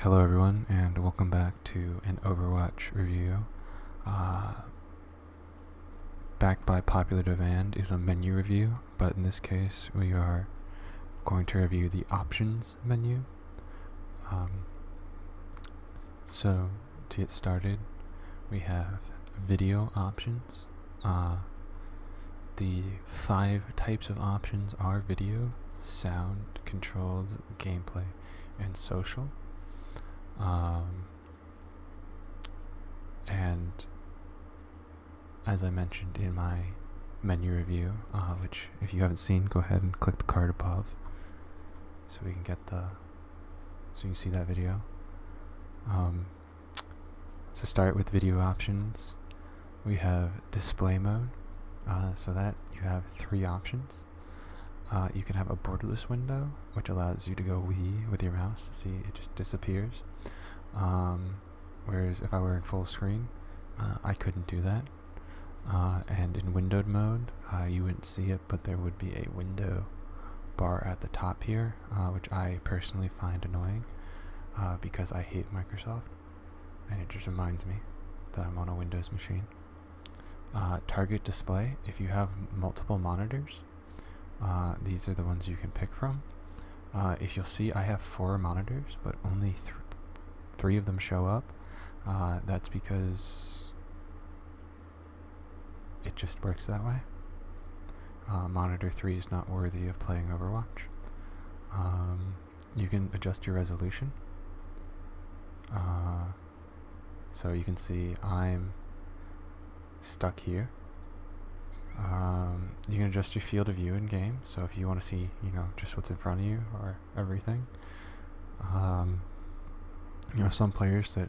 Hello everyone, and welcome back to an Overwatch review. Backed by popular demand is a menu review, but in this case we are going to review the options menu. So to get started, we have video options. The 5 types of options are video, sound, controls, gameplay, and social. And as I mentioned in my menu review, which if you haven't seen, go ahead and click the card above so we can get so you can see that video. To start with video options, we have display mode. So that you have 3 options. You can have a borderless window, which allows you to go Wii with your mouse. See, it just disappears. Whereas if I were in full screen, I couldn't do that. And in windowed mode, you wouldn't see it, but there would be a window bar at the top here, which I personally find annoying because I hate Microsoft, and it just reminds me that I'm on a Windows machine. Target display, if you have multiple monitors, these are the ones you can pick from. If you'll see, I have 4 monitors, but only 3 of them show up. That's because it just works that way. Monitor 3 is not worthy of playing Overwatch. You can adjust your resolution. So you can see I'm stuck here. You can adjust your field of view in game, so if you want to see, just what's in front of you or everything. Some players that,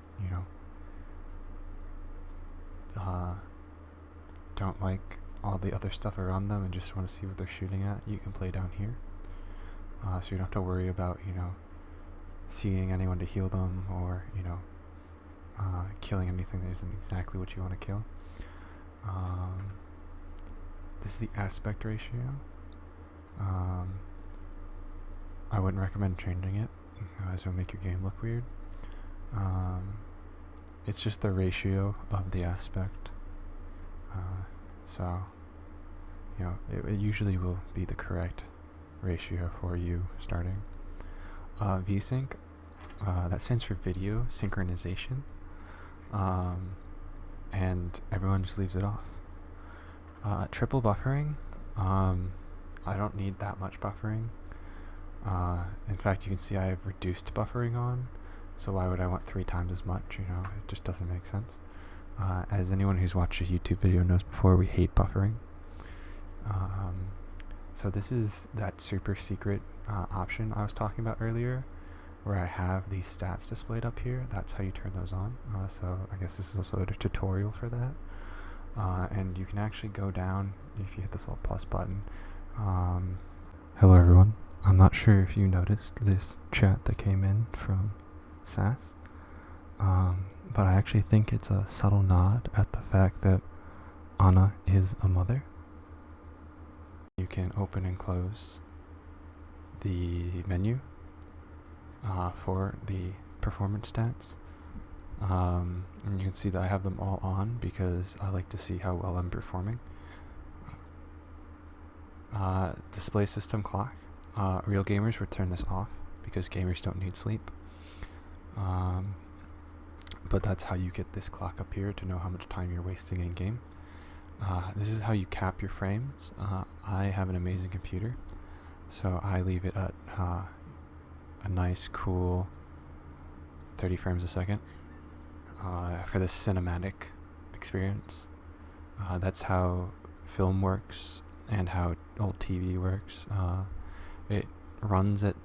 don't like all the other stuff around them and just want to see what they're shooting at, you can play down here. So you don't have to worry about, seeing anyone to heal them or, killing anything that isn't exactly what you want to kill. This is the aspect ratio. I wouldn't recommend changing it, as it will make your game look weird. It's just the ratio of the aspect. So, it usually will be the correct ratio for you starting. VSync, that stands for video synchronization. And everyone just leaves it off. Triple buffering, I don't need that much buffering. In fact, you can see I have reduced buffering on, so why would I want 3 times as much? It just doesn't make sense. As anyone who's watched a YouTube video knows before, we hate buffering. So this is that super secret option I was talking about earlier, where I have these stats displayed up here. That's how you turn those on. So I guess this is also a tutorial for that. And you can actually go down if you hit this little plus button. Hello everyone. I'm not sure if you noticed this chat that came in from SAS, but I actually think it's a subtle nod at the fact that Ana is a mother. You can open and close the menu for the performance stats. And you can see that I have them all on because I like to see how well I'm performing. Display system clock. Real gamers would turn this off because gamers don't need sleep. But that's how you get this clock up here to know how much time you're wasting in game. This is how you cap your frames. I have an amazing computer, so I leave it at a nice, cool 30 frames a second for the cinematic experience. That's how film works and how old TV works. It runs at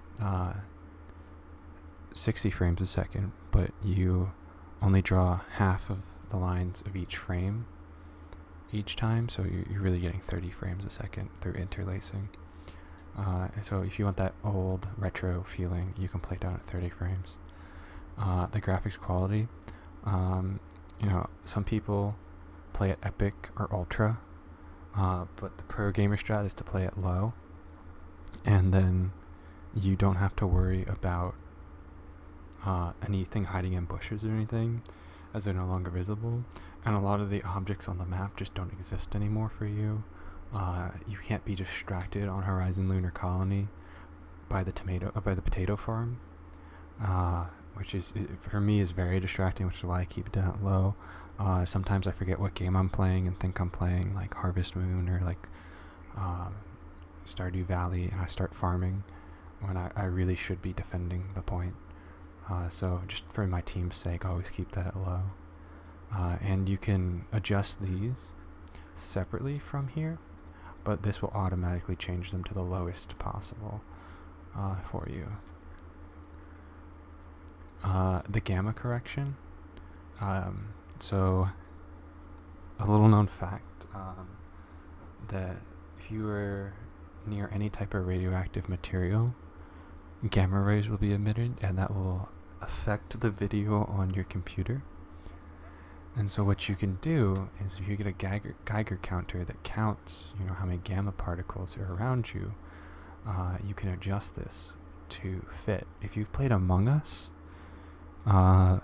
60 frames a second, but you only draw half of the lines of each frame each time, so you're really getting 30 frames a second through interlacing. So if you want that old retro feeling, you can play down at 30 frames. The graphics quality, some people play at epic or ultra, but the pro gamer strat is to play at low, and then you don't have to worry about anything hiding in bushes or anything, as they're no longer visible, and a lot of the objects on the map just don't exist anymore for you. You can't be distracted on Horizon Lunar Colony by the potato farm, which is, for me, is very distracting, which is why I keep it down low. Sometimes I forget what game I'm playing and think I'm playing like Harvest Moon or like Stardew Valley, and I start farming when I really should be defending the point. So just for my team's sake, always keep that at low. And you can adjust these separately from here, but this will automatically change them to the lowest possible for you. The gamma correction. So a little known fact, that if you were near any type of radioactive material, gamma rays will be emitted, and that will affect the video on your computer. And so what you can do is, if you get a Geiger counter that counts, how many gamma particles are around you, you can adjust this to fit. If you've played Among Us,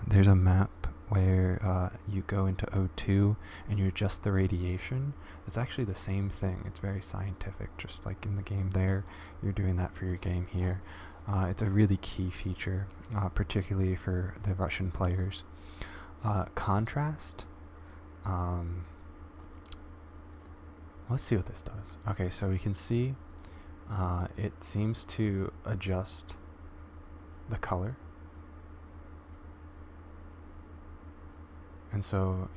there's a map where you go into O2 and you adjust the radiation. It's actually the same thing. It's very scientific, just like in the game there. You're doing that for your game here. It's a really key feature, particularly for the Russian players. Contrast. Let's see what this does. Okay, so we can see it seems to adjust the color. And so,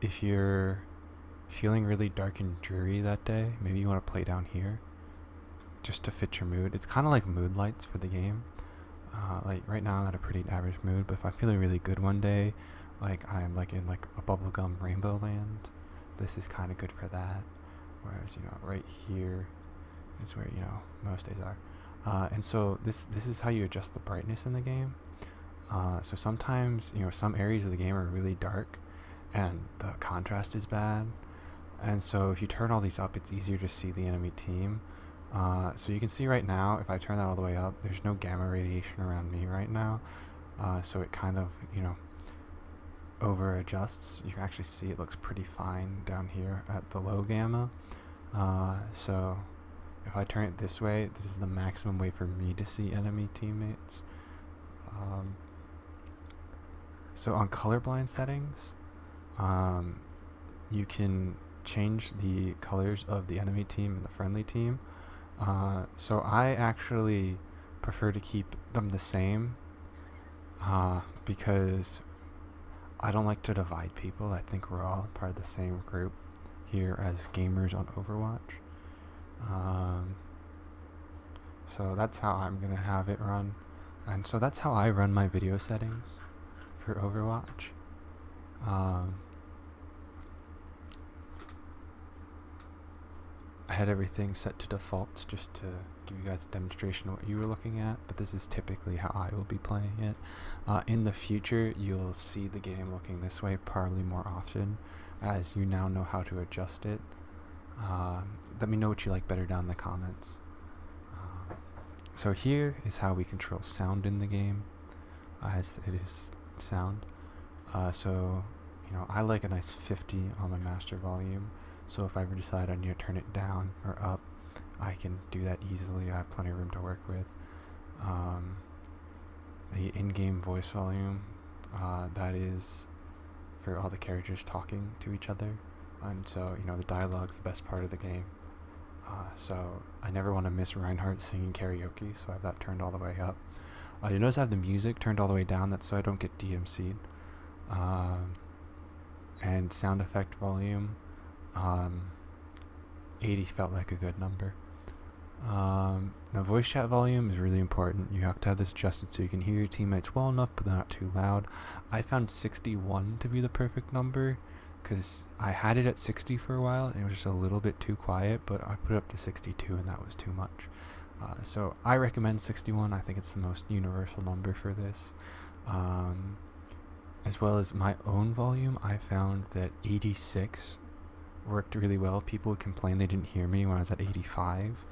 if you're feeling really dark and dreary that day, maybe you want to play down here just to fit your mood. It's kind of like mood lights for the game. Like right now I'm at a pretty average mood, but if I'm feeling really good one day, like I'm like in like a bubblegum rainbow land, this is kind of good for that. Whereas, right here is where, most days are. And so this is how you adjust the brightness in the game. So sometimes, some areas of the game are really dark and the contrast is bad. And so if you turn all these up, it's easier to see the enemy team. So you can see right now, if I turn that all the way up, there's no gamma radiation around me right now. So it kind of, over adjusts. You can actually see it looks pretty fine down here at the low gamma. So if I turn it this way, this is the maximum way for me to see enemy teammates. So on colorblind settings, you can change the colors of the enemy team and the friendly team. So I actually prefer to keep them the same, because I don't like to divide people. I think we're all part of the same group here as gamers on Overwatch. So that's how I'm going to have it run. And so that's how I run my video settings for Overwatch. I had everything set to defaults just to give you guys a demonstration of what you were looking at, but this is typically how I will be playing it. In the future, you'll see the game looking this way probably more often, as you now know how to adjust it. Let me know what you like better down in the comments. So here is how we control sound in the game, as it is sound. So, I like a nice 50 on my master volume. So if I ever decide I need to turn it down or up, I can do that easily. I have plenty of room to work with. The in-game voice volume, that is for all the characters talking to each other. And so, the dialogue's the best part of the game. So I never want to miss Reinhardt singing karaoke, so I have that turned all the way up. You notice I have the music turned all the way down, that's so I don't get DMC'd. And sound effect volume, 80 felt like a good number. Now voice chat volume is really important. You have to have this adjusted so you can hear your teammates well enough, but they're not too loud. I found 61 to be the perfect number, because I had it at 60 for a while, and it was just a little bit too quiet, but I put it up to 62, and that was too much. So I recommend 61. I think it's the most universal number for this. As well as my own volume, I found that 86 worked really well. People would complain they didn't hear me when I was at 85,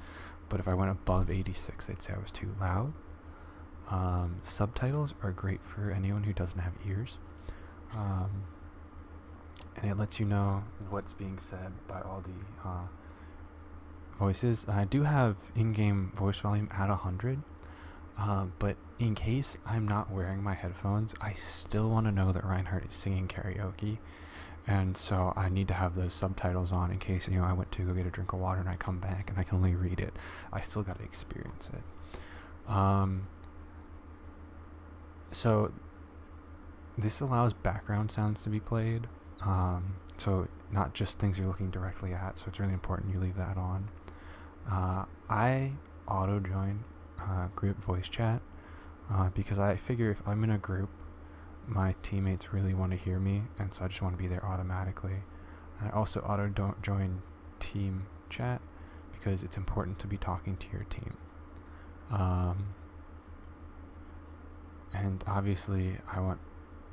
but if I went above 86, they'd say I was too loud. Subtitles are great for anyone who doesn't have ears. And it lets you know what's being said by all the voices. I do have in-game voice volume at 100, but in case I'm not wearing my headphones, I still want to know that Reinhardt is singing karaoke, and so I need to have those subtitles on in case I went to go get a drink of water and I come back and I can only read it. I still got to experience it. So this allows background sounds to be played. So not just things you're looking directly at, so it's really important you leave that on. I auto join group voice chat because I figure if I'm in a group, my teammates really want to hear me, and so I just want to be there automatically. And I also auto join team chat because it's important to be talking to your team. And obviously I want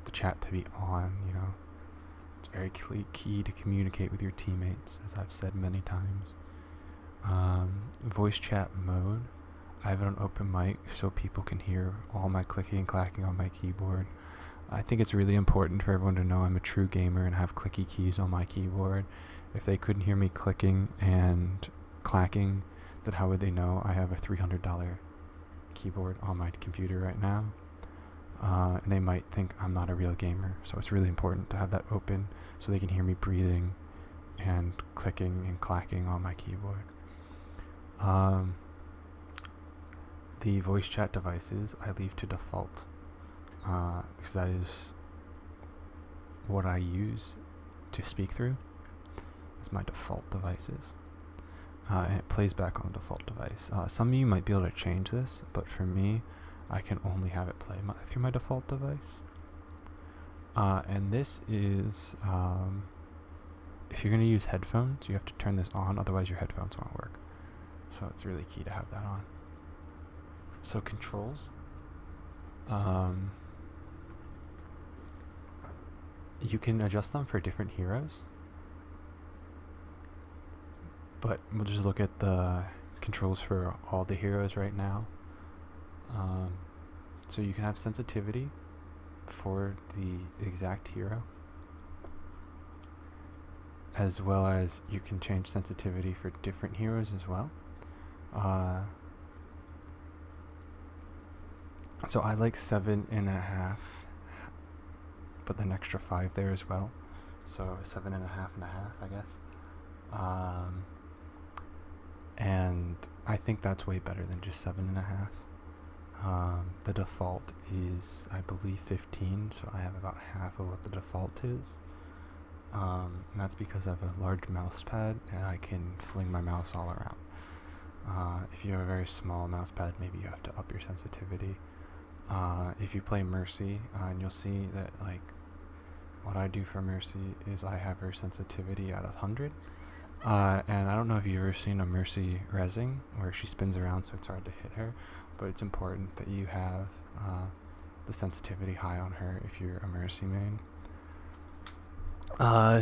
the chat to be on, It's very key to communicate with your teammates, as I've said many times. Voice chat mode, I have it on open mic so people can hear all my clicking and clacking on my keyboard. I think it's really important for everyone to know I'm a true gamer and have clicky keys on my keyboard. If they couldn't hear me clicking and clacking, then how would they know I have a $300 keyboard on my computer right now? And they might think I'm not a real gamer. So it's really important to have that open so they can hear me breathing and clicking and clacking on my keyboard. The voice chat devices I leave to default because that is what I use to speak through. It's my default devices. And it plays back on the default device. Some of you might be able to change this, but for me, I can only have it play through my default device. And this is, if you're going to use headphones, you have to turn this on, otherwise your headphones won't work. So it's really key to have that on. So controls. You can adjust them for different heroes. But we'll just look at the controls for all the heroes right now. So you can have sensitivity for the exact hero, as well as you can change sensitivity for different heroes as well. So I like 7.5, but then extra 5 there as well. So 7.5, I guess. And I think that's way better than just 7.5. The default is, I believe, 15, so I have about half of what the default is. And that's because I have a large mouse pad and I can fling my mouse all around. If you have a very small mouse pad, maybe you have to up your sensitivity. If you play Mercy, and you'll see that what I do for Mercy is I have her sensitivity at 100. And I don't know if you've ever seen a Mercy rezzing where she spins around so it's hard to hit her, but it's important that you have the sensitivity high on her if you're a Mercy main.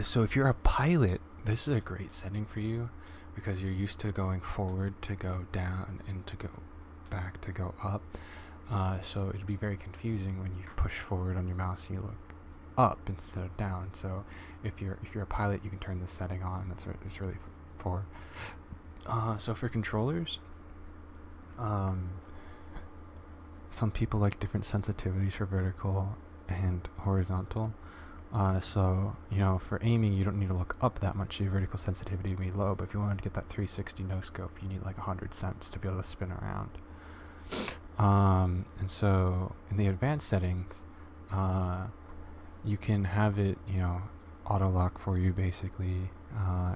So if you're a pilot, this is a great setting for you because you're used to going forward to go down and to go back to go up. So it'd be very confusing when you push forward on your mouse and you look up instead of down. So if you're a pilot, you can turn this setting on, and that's what it's really for. So for controllers, some people like different sensitivities for vertical and horizontal. So for aiming, you don't need to look up that much. Your vertical sensitivity will be low, but if you wanted to get that 360 no scope, you need 100 cents to be able to spin around. And so in the advanced settings, you can have it, auto lock for you basically,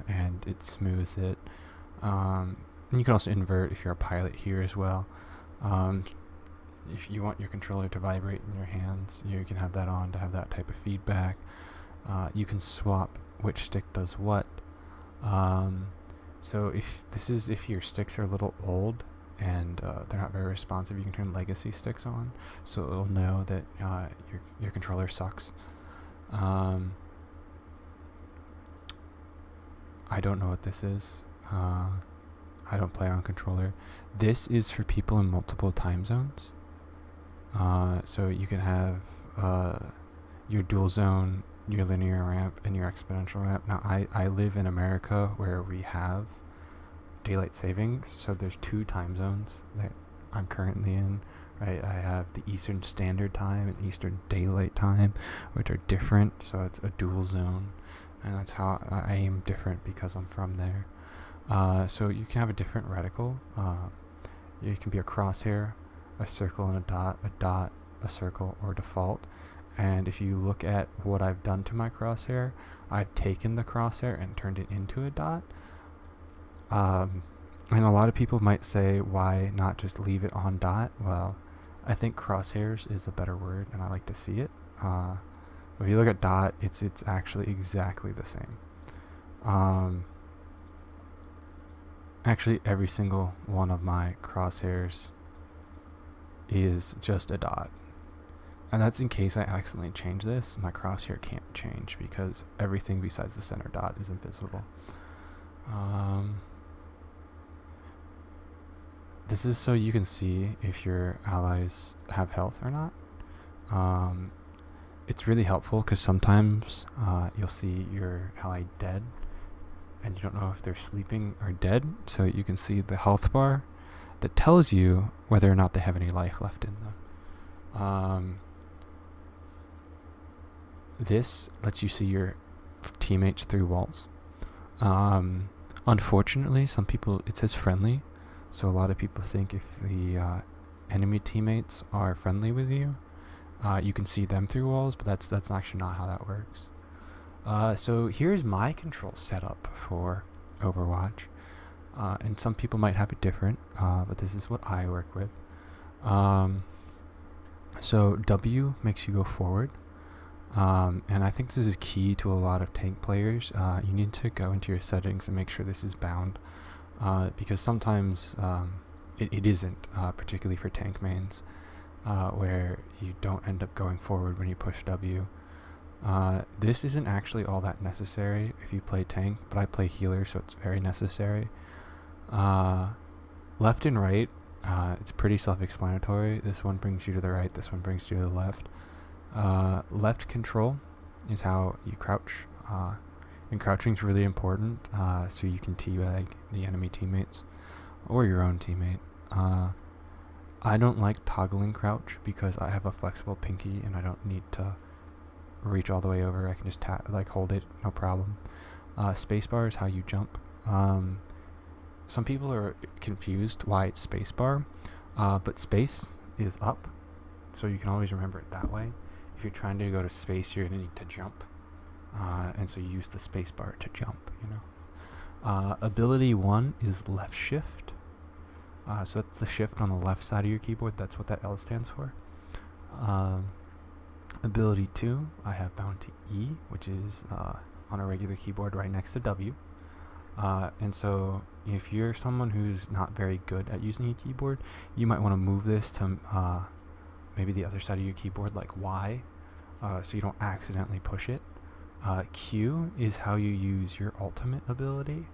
and it smooths it. And you can also invert if you're a pilot here as well. If you want your controller to vibrate in your hands, you can have that on to have that type of feedback. You can swap which stick does what. So if your sticks are a little old and they're not very responsive, you can turn legacy sticks on, so it'll know that your controller sucks. I don't know what this is. I don't play on controller. This is for people in multiple time zones. So you can have your dual zone, your linear ramp, and your exponential ramp. Now, I live in America where we have daylight savings, so there's 2 time zones that I'm currently in. Right, I have the Eastern Standard Time and Eastern Daylight Time, which are different. So it's a dual zone, and that's how I aim different because I'm from there. So you can have a different reticle. It can be a crosshair, a circle, and a dot, a circle, or default. And if you look at what I've done to my crosshair, I've taken the crosshair and turned it into a dot. And a lot of people might say, why not just leave it on dot? Well, I think crosshairs is a better word, and I like to see it. If you look at dot, it's actually exactly the same. Actually, every single one of my crosshairs is just a dot. And that's in case I accidentally change this. My crosshair can't change because everything besides the center dot is invisible. This is so you can see if your allies have health or not. It's really helpful because sometimes you'll see your ally dead and you don't know if they're sleeping or dead. So you can see the health bar that tells you whether or not they have any life left in them. This lets you see your teammates through walls. Unfortunately, some people, it says friendly, so a lot of people think if the enemy teammates are friendly with you, you can see them through walls, but that's actually not how that works. So here's my control setup for Overwatch, and some people might have it different, but this is what I work with. So W makes you go forward. And I think this is key to a lot of tank players. You need to go into your settings and make sure this is bound, because sometimes it isn't, particularly for tank mains, where you don't end up going forward when you push W. This isn't actually all that necessary if you play tank, but I play healer, so it's very necessary. Left and right, it's pretty self-explanatory. This one brings you to the right, this one brings you to the left. Left control is how you crouch, and crouching is really important, so you can teabag the enemy teammates or your own teammate. I don't like toggling crouch because I have a flexible pinky and I don't need to reach all the way over. I can just hold it, no problem. Spacebar is how you jump. Some people are confused why it's spacebar, but space is up, so you can always remember it that way. If you're trying to go to space, you're going to need to jump, and so you use the space bar to jump, Ability 1 is left shift, so that's the shift on the left side of your keyboard. That's what that L stands for. Ability 2, I have bound to E, which is on a regular keyboard right next to W. And so if you're someone who's not very good at using a keyboard, you might want to move this to maybe the other side of your keyboard, like Y, so you don't accidentally push it. Q is how you use your ultimate ability,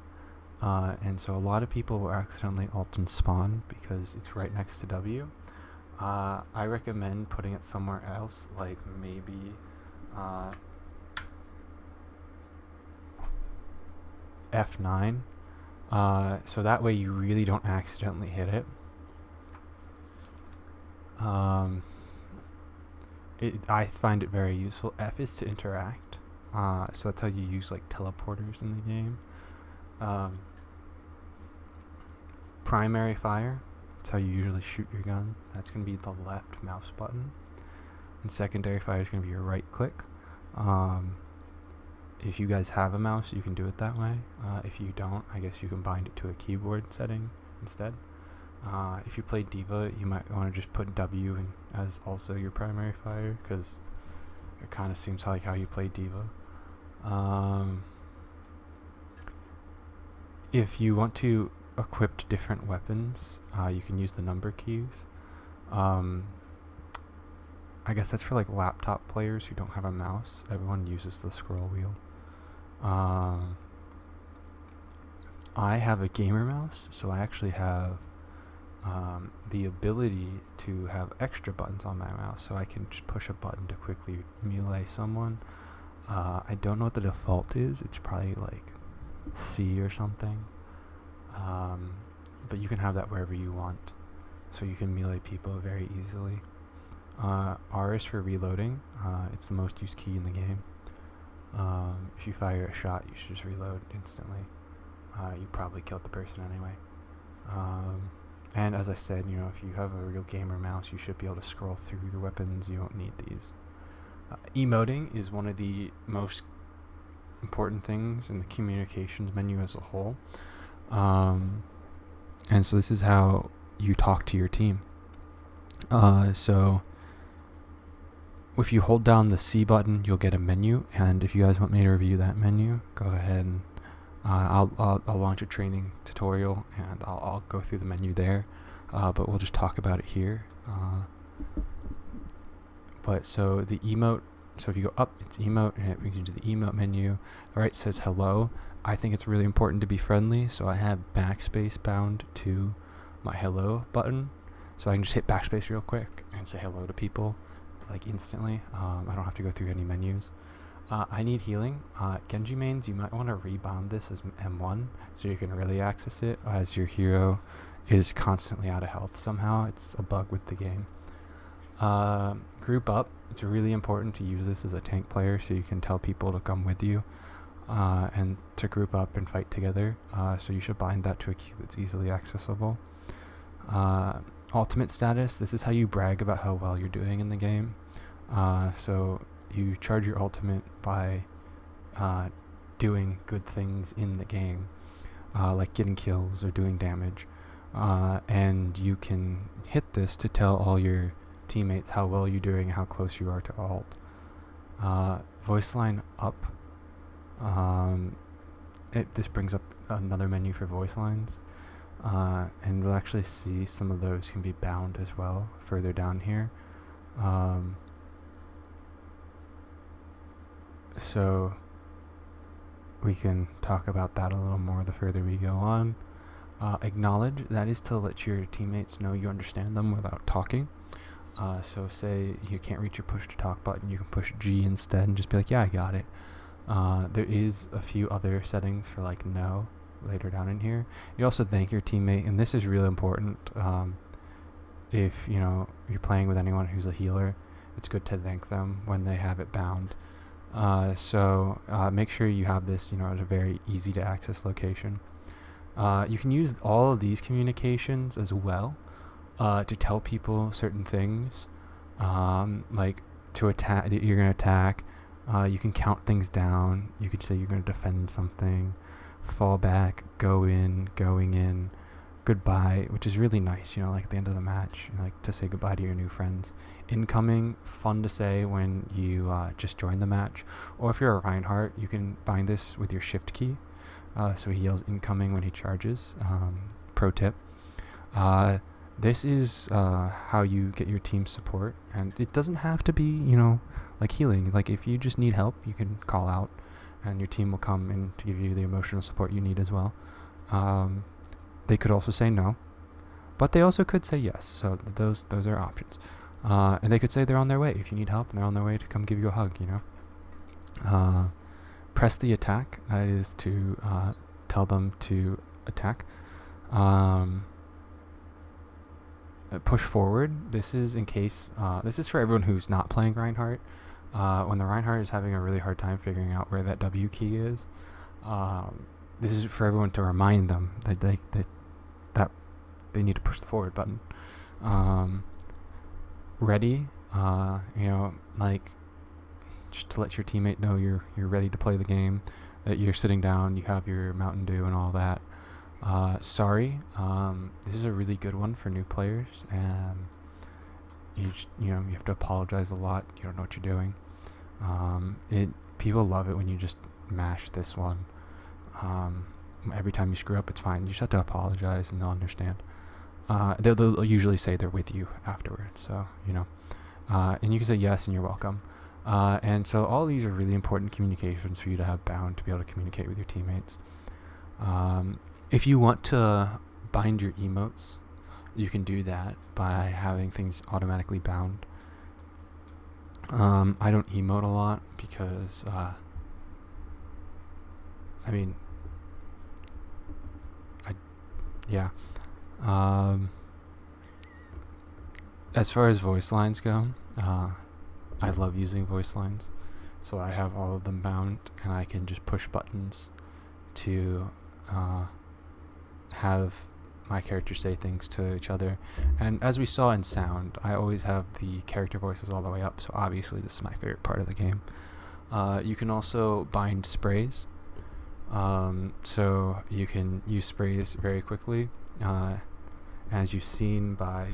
and so a lot of people will accidentally ult and spawn because it's right next to W. I recommend putting it somewhere else, like maybe F9, so that way you really don't accidentally hit it. I find it very useful. F is to interact, so that's how you use like teleporters in the game. Primary fire, that's how you usually shoot your gun. That's going to be the left mouse button. And secondary fire is going to be your right click. If you guys have a mouse, you can do it that way. If you don't, I guess you can bind it to a keyboard setting instead. If you play D.Va, you might want to just put W in as also your primary fire, because it kind of seems like how you play D.Va. If you want to equip different weapons, you can use the number keys. I guess that's for like laptop players who don't have a mouse. Everyone uses the scroll wheel. I have a gamer mouse, so I actually have the ability to have extra buttons on my mouse, so I can just push a button to quickly melee someone. I don't know what the default is. It's probably like C or something. But you can have that wherever you want, so you can melee people very easily. R is for reloading. It's the most used key in the game. If you fire a shot, you should just reload instantly. You probably killed the person anyway. And as I said, if you have a real gamer mouse, you should be able to scroll through your weapons. You don't need these. Emoting is one of the most important things in the communications menu as a whole. And so this is how you talk to your team. So if you hold down the C button, you'll get a menu, and if you guys want me to review that menu, go ahead and I'll launch a training tutorial, and I'll go through the menu there, but we'll just talk about it here. But so the emote, so if you go up, it's emote, and it brings you to the emote menu. Alright, it says hello. I think it's really important to be friendly, so I have backspace bound to my hello button, so I can just hit backspace real quick and say hello to people like instantly. I don't have to go through any menus. I need healing. Genji mains, you might want to rebound this as M1 so you can really access it, as your hero is constantly out of health somehow. It's a bug with the game. Group up. It's really important to use this as a tank player so you can tell people to come with you and to group up and fight together. So you should bind that to a key that's easily accessible. Ultimate status. This is how you brag about how well you're doing in the game. So you charge your ultimate by doing good things in the game, like getting kills or doing damage, and you can hit this to tell all your teammates how well you're doing and how close you are to ult. Voice line up. This brings up another menu for voice lines, and we'll actually see some of those can be bound as well further down here. So we can talk about that a little more the further we go on. Acknowledge, that is to let your teammates know you understand them without talking. So say you can't reach your push to talk button, you can push G instead and just be like, yeah, I got it. There is a few other settings for like no later down in here. You also thank your teammate, and this is really important. If you're playing with anyone who's a healer, it's good to thank them when they have it bound. So make sure you have this at a very easy to access location. You can use all of these communications as well to tell people certain things, like to attack, that you're going to attack. You can count things down. You could say you're going to defend something, fall back, go in, going in, goodbye, which is really nice, like at the end of the match, like to say goodbye to your new friends. Incoming, fun to say when you just join the match, or if you're a Reinhardt, you can bind this with your shift key, so he yells incoming when he charges. Pro tip. This is how you get your team support, and it doesn't have to be like healing. Like if you just need help, you can call out and your team will come in to give you the emotional support you need as well. They could also say no, but they also could say yes, so those are options. And they could say they're on their way if you need help, and they're on their way to come give you a hug. Press the attack, that is to tell them to attack. Push forward, this is in case this is for everyone who's not playing Reinhardt. When the Reinhardt is having a really hard time figuring out where that W key is, this is for everyone to remind them that they need to push the forward button. Ready, like just to let your teammate know you're ready to play the game, that you're sitting down, you have your Mountain Dew and all that. Sorry, this is a really good one for new players, and you have to apologize a lot. You don't know what you're doing. People love it when you just mash this one. Every time you screw up, it's fine. You just have to apologize, and they'll understand. They'll usually say they're with you afterwards. So and you can say yes and you're welcome. And so all these are really important communications for you to have bound to be able to communicate with your teammates. If you want to bind your emotes, you can do that by having things automatically bound. I don't emote a lot because, yeah. As far as voice lines go, I love using voice lines. So I have all of them bound, and I can just push buttons to have my characters say things to each other. And as we saw in sound, I always have the character voices all the way up, so obviously this is my favorite part of the game. You can also bind sprays, so you can use sprays very quickly. As you've seen by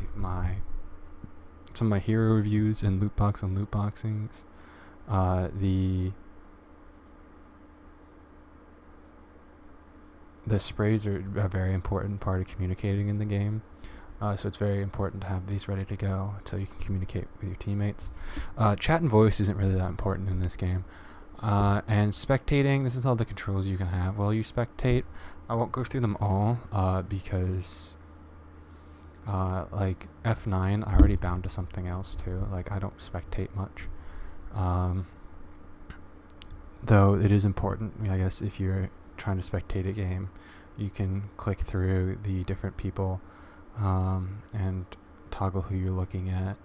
some of my hero reviews and loot boxings, the sprays are a very important part of communicating in the game. So it's very important to have these ready to go so you can communicate with your teammates. Chat and voice isn't really that important in this game. And spectating, this is all the controls you can have while you spectate. I won't go through them all because like F9 I already bound to something else too. Like I don't spectate much. Though it is important, I guess, if you're trying to spectate a game, you can click through the different people and toggle who you're looking at.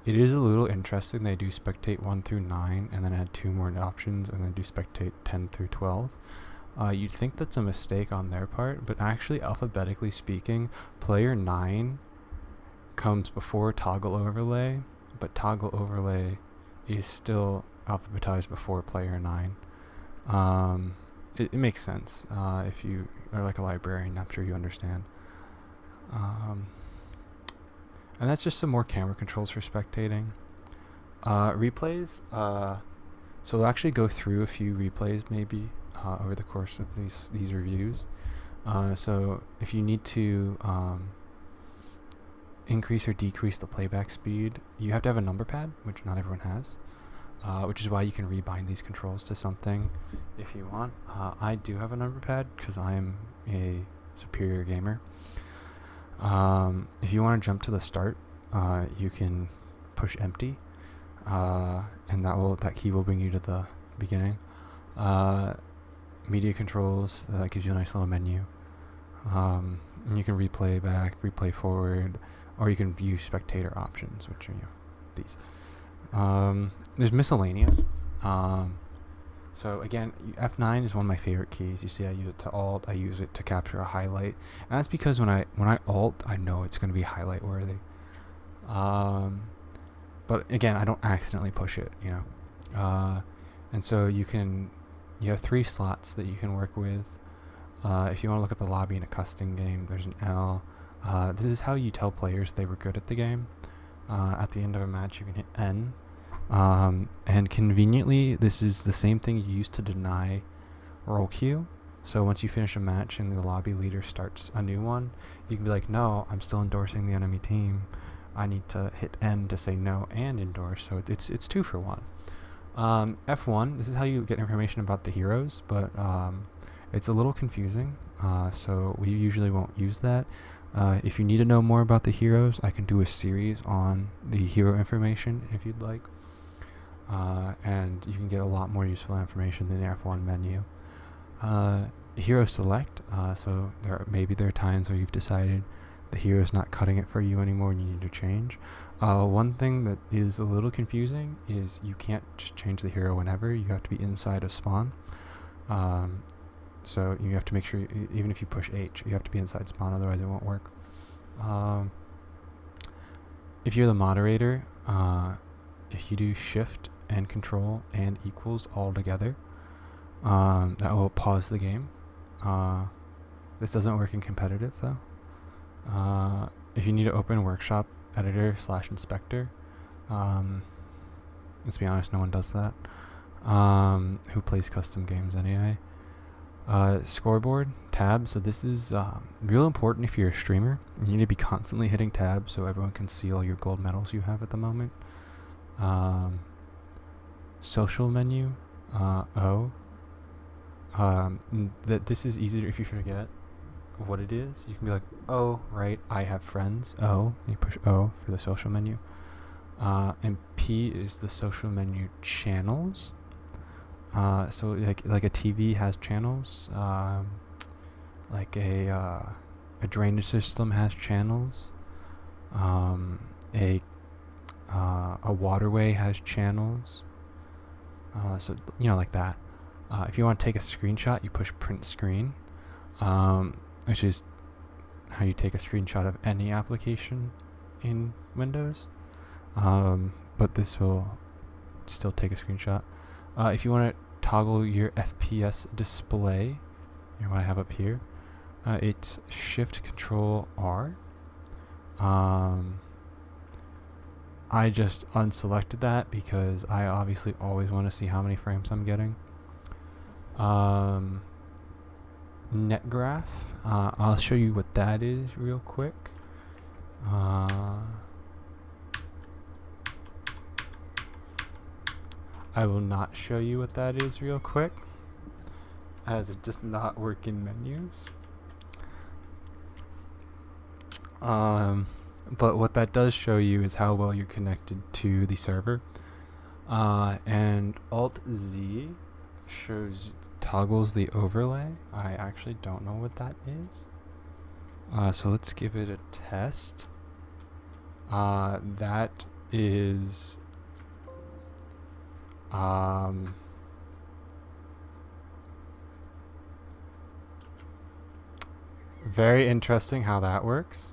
It is a little interesting. They do spectate 1 through 9 and then add 2 more options and then do spectate 10 through 12. You'd think that's a mistake on their part, but actually, alphabetically speaking, player 9 comes before toggle overlay, but toggle overlay is still alphabetized before player 9. It makes sense. If you are like a librarian, I'm sure you understand. And that's just some more camera controls for spectating. Replays. So we'll actually go through a few replays maybe over the course of these reviews. So if you need to increase or decrease the playback speed, you have to have a number pad, which not everyone has. Which is why you can rebind these controls to something if you want. I do have a number pad because I am a superior gamer. If you want to jump to the start, you can push empty, and that key will bring you to the beginning. Media controls, that gives you a nice little menu. And you can replay back, replay forward, or you can view spectator options, which are these. There's miscellaneous. So again, F9 is one of my favorite keys. You see, I use it to alt. I use it to capture a highlight, and that's because when I alt, I know it's going to be highlight worthy. But again, I don't accidentally push it, and so you have 3 slots that you can work with. If you want to look at the lobby in a custom game, there's an L. This is how you tell players they were good at the game. At the end of a match, you can hit N. And conveniently, this is the same thing you use to deny roll queue. So once you finish a match and the lobby leader starts a new one, you can be like, no, I'm still endorsing the enemy team. I need to hit N to say no and endorse. So it's 2 for 1. F1, this is how you get information about the heroes, but it's a little confusing. So we usually won't use that. If you need to know more about the heroes, I can do a series on the hero information if you'd like. And you can get a lot more useful information than the F1 menu. Hero select, so there are times where you've decided the hero's not cutting it for you anymore and you need to change. One thing that is a little confusing is you can't just change the hero whenever. You have to be inside a spawn. So you have to make sure, even if you push H, you have to be inside spawn, otherwise it won't work. If you're the moderator, if you do shift and control and equals all together, that will pause the game. This doesn't work in competitive though. If you need to open workshop editor / inspector, let's be honest, no one does that. Who plays custom games anyway? Scoreboard, tab. So this is real important if you're a streamer. You need to be constantly hitting tab so everyone can see all your gold medals you have at the moment. Social menu, O. This is easier if you forget. what it is, you can be like, oh, right, I have friends. O, and you push O for the social menu. And P is the social menu channels. So like a TV has channels. Like a drainage system has channels. A waterway has channels. So like that. If you want to take a screenshot, you push print screen, which is how you take a screenshot of any application in Windows. But this will still take a screenshot. If you want to toggle your FPS display, what I have up here, it's Shift Control R. I just unselected that because I obviously always want to see how many frames I'm getting. Net graph, I'll show you what that is real quick. I will not show you what that is real quick, as it does not work in menus. But what that does show you is how well you're connected to the server. And Alt Z toggles the overlay. I actually don't know what that is. So let's give it a test. That is very interesting how that works.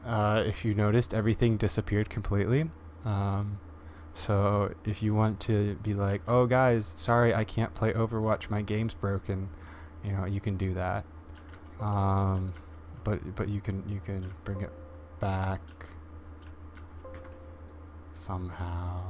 If you noticed, everything disappeared completely. So if you want to be like, oh guys, sorry, I can't play Overwatch, my game's broken, you can do that. But you can bring it back somehow.